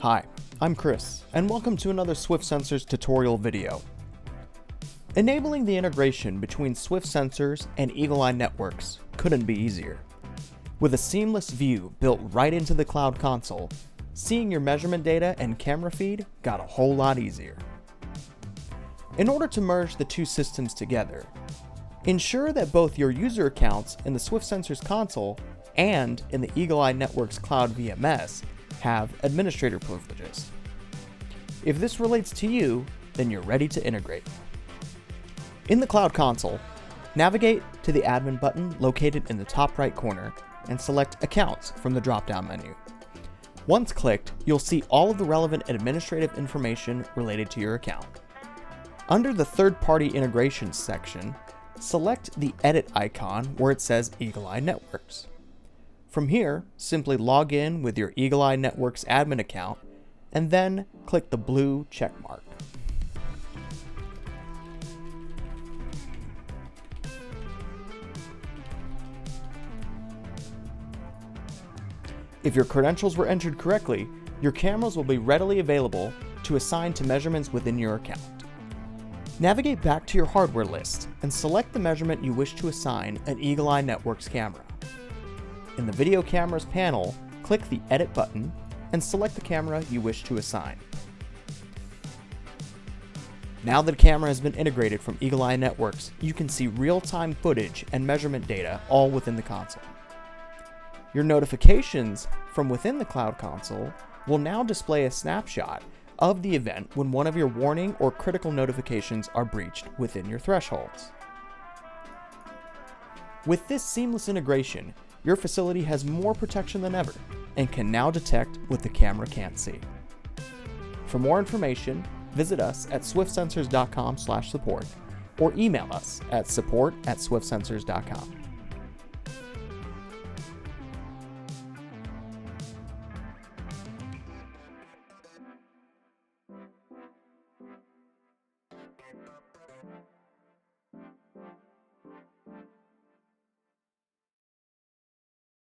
Hi, I'm Chris, and welcome to another Swift Sensors tutorial video. Enabling the integration between Swift Sensors and Eagle Eye networks couldn't be easier. With a seamless view built right into the cloud console, seeing your measurement data and camera feed got a whole lot easier. In order to merge the two systems together, ensure that both your user accounts in the Swift Sensors console and in the Eagle Eye Network's Cloud VMS have administrator privileges. If this relates to you, then you're ready to integrate. In the Cloud console, navigate to the Admin button located in the top right corner and select Accounts from the drop-down menu. Once clicked, you'll see all of the relevant administrative information related to your account. Under the Third-Party Integrations section, select the Edit icon where it says Eagle Eye Networks. From here, simply log in with your Eagle Eye Networks admin account and then click the blue check mark. If your credentials were entered correctly, your cameras will be readily available to assign to measurements within your account. Navigate back to your hardware list and select the measurement you wish to assign an Eagle Eye Networks camera. In the Video Cameras panel, click the Edit button and select the camera you wish to assign. Now that a camera has been integrated from Eagle Eye Networks, you can see real-time footage and measurement data all within the console. Your notifications from within the Cloud console will now display a snapshot of the event when one of your warning or critical notifications are breached within your thresholds. With this seamless integration, your facility has more protection than ever and can now detect what the camera can't see. For more information, visit us at swiftsensors.com/support or email us at support@swiftsensors.com.